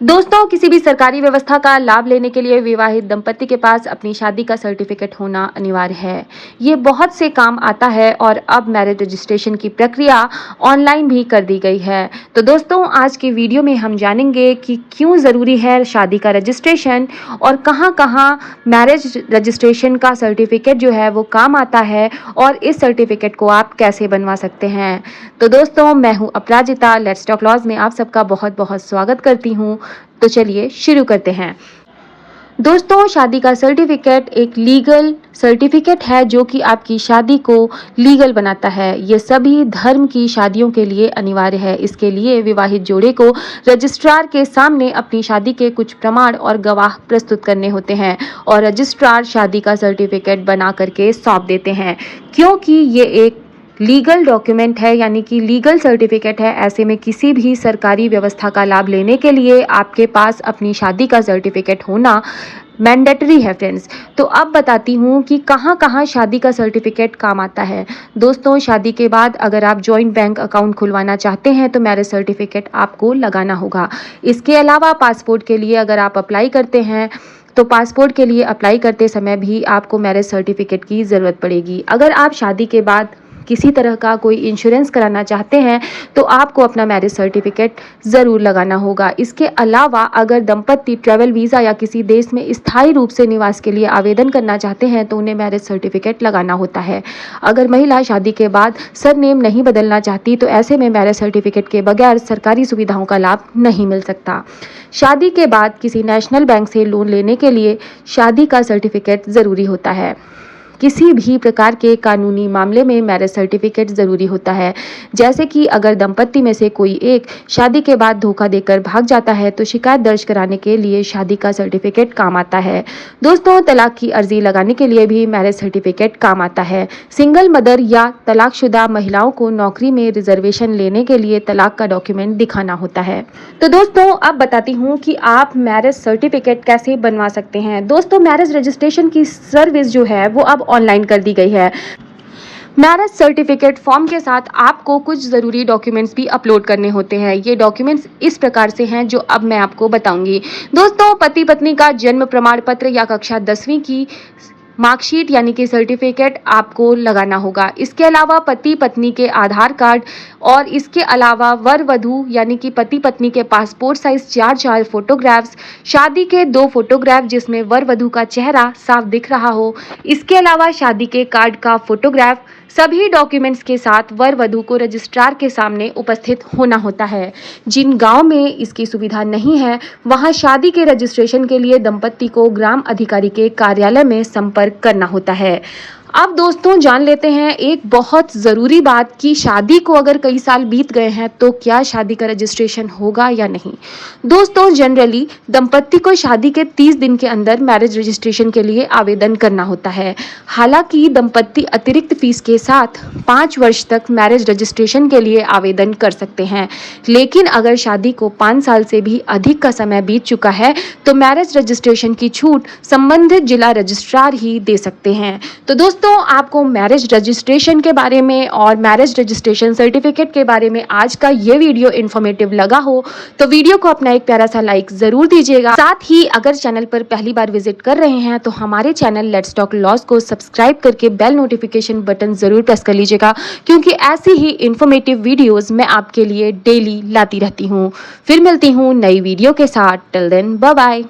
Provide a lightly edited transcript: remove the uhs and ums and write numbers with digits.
दोस्तों, किसी भी सरकारी व्यवस्था का लाभ लेने के लिए विवाहित दंपति के पास अपनी शादी का सर्टिफिकेट होना अनिवार्य है। ये बहुत से काम आता है और अब मैरिज रजिस्ट्रेशन की प्रक्रिया ऑनलाइन भी कर दी गई है। तो दोस्तों, आज की वीडियो में हम जानेंगे कि क्यों ज़रूरी है शादी का रजिस्ट्रेशन और कहां-कहां मैरिज रजिस्ट्रेशन का सर्टिफिकेट जो है वो काम आता है और इस सर्टिफिकेट को आप कैसे बनवा सकते हैं। तो दोस्तों, मैं हूँ अपराजिता। लेट्स टॉक लॉज में आप सबका बहुत-बहुत स्वागत करती हूँ। तो चलिए शुरू करते हैं। दोस्तों, शादी का सर्टिफिकेट एक लीगल सर्टिफिकेट है जो कि आपकी शादी को लीगल बनाता है। ये सभी धर्म की शादियों के लिए अनिवार्य है। इसके लिए विवाहित जोड़े को रजिस्ट्रार के सामने अपनी शादी के कुछ प्रमाण और गवाह प्रस्तुत करने होते हैं और रजिस्ट्रार शादी का सर्टिफिकेट बना करके सौंप देते हैं। क्योंकि ये एक लीगल डॉक्यूमेंट है, यानी कि लीगल सर्टिफिकेट है, ऐसे में किसी भी सरकारी व्यवस्था का लाभ लेने के लिए आपके पास अपनी शादी का सर्टिफिकेट होना मैंडेटरी है फ्रेंड्स। तो अब बताती हूँ कि कहाँ कहाँ शादी का सर्टिफिकेट काम आता है। दोस्तों, शादी के बाद अगर आप जॉइंट बैंक अकाउंट खुलवाना चाहते हैं तो मैरिज सर्टिफिकेट आपको लगाना होगा। इसके अलावा पासपोर्ट के लिए अगर आप अप्लाई करते हैं तो पासपोर्ट के लिए अप्लाई करते समय भी आपको मैरिज सर्टिफिकेट की ज़रूरत पड़ेगी। अगर आप शादी के बाद किसी तरह का कोई इंश्योरेंस कराना चाहते हैं तो आपको अपना मैरिज सर्टिफिकेट ज़रूर लगाना होगा। इसके अलावा अगर दंपति ट्रैवल वीज़ा या किसी देश में स्थायी रूप से निवास के लिए आवेदन करना चाहते हैं तो उन्हें मैरिज सर्टिफिकेट लगाना होता है। अगर महिला शादी के बाद सरनेम नहीं बदलना चाहती तो ऐसे में मैरिज सर्टिफिकेट के बगैर सरकारी सुविधाओं का लाभ नहीं मिल सकता। शादी के बाद किसी नेशनल बैंक से लोन लेने के लिए शादी का सर्टिफिकेट ज़रूरी होता है। किसी भी प्रकार के कानूनी मामले में मैरिज सर्टिफिकेट ज़रूरी होता है। जैसे कि अगर दंपति में से कोई एक शादी के बाद धोखा देकर भाग जाता है तो शिकायत दर्ज कराने के लिए शादी का सर्टिफिकेट काम आता है। दोस्तों, तलाक की अर्जी लगाने के लिए भी मैरिज सर्टिफिकेट काम आता है। सिंगल मदर या तलाकशुदा महिलाओं को नौकरी में रिजर्वेशन लेने के लिए तलाक का डॉक्यूमेंट दिखाना होता है। तो दोस्तों, अब बताती हूँ कि आप मैरिज सर्टिफिकेट कैसे बनवा सकते हैं। दोस्तों, मैरिज रजिस्ट्रेशन की सर्विस जो है वो अब ऑनलाइन कर दी गई है। मैरिज सर्टिफिकेट फॉर्म के साथ आपको कुछ ज़रूरी डॉक्यूमेंट्स भी अपलोड करने होते हैं। ये डॉक्यूमेंट्स इस प्रकार से हैं जो अब मैं आपको बताऊंगी। दोस्तों, पति पत्नी का जन्म प्रमाण पत्र या कक्षा 10वीं की मार्कशीट यानी कि सर्टिफिकेट आपको लगाना होगा। इसके अलावा पति पत्नी के आधार कार्ड और इसके अलावा वर वधू यानी कि पति पत्नी के पासपोर्ट साइज 4 फोटोग्राफ्स, शादी के 2 फोटोग्राफ जिसमें वर वधू का चेहरा साफ दिख रहा हो। इसके अलावा शादी के कार्ड का फोटोग्राफ, सभी डॉक्यूमेंट्स के साथ वर वधू को रजिस्ट्रार के सामने उपस्थित होना होता है। जिन गांव में इसकी सुविधा नहीं है वहां शादी के रजिस्ट्रेशन के लिए दंपति को ग्राम अधिकारी के कार्यालय में संपर्क करना होता है। अब दोस्तों, जान लेते हैं एक बहुत ज़रूरी बात कि शादी को अगर कई साल बीत गए हैं तो क्या शादी का रजिस्ट्रेशन होगा या नहीं। दोस्तों, जनरली दंपति को शादी के 30 दिन के अंदर मैरिज रजिस्ट्रेशन के लिए आवेदन करना होता है। हालांकि दंपति अतिरिक्त फीस के साथ 5 वर्ष तक मैरिज रजिस्ट्रेशन के लिए आवेदन कर सकते हैं। लेकिन अगर शादी को 5 साल से भी अधिक का समय बीत चुका है तो मैरिज रजिस्ट्रेशन की छूट संबंधित जिला रजिस्ट्रार ही दे सकते हैं। तो दोस्तों, आपको मैरिज रजिस्ट्रेशन के बारे में और मैरिज रजिस्ट्रेशन सर्टिफिकेट के बारे में आज का ये वीडियो इन्फॉर्मेटिव लगा हो तो वीडियो को अपना एक प्यारा सा लाइक जरूर दीजिएगा। साथ ही अगर चैनल पर पहली बार विजिट कर रहे हैं तो हमारे चैनल लेट्स टॉक लॉज को सब्सक्राइब करके बेल नोटिफिकेशन बटन जरूर प्रेस कर लीजिएगा, क्योंकि ऐसी ही इन्फॉर्मेटिव वीडियोज मैं आपके लिए डेली लाती रहती हूँ। फिर मिलती हूँ नई वीडियो के साथ। Till then, bye bye.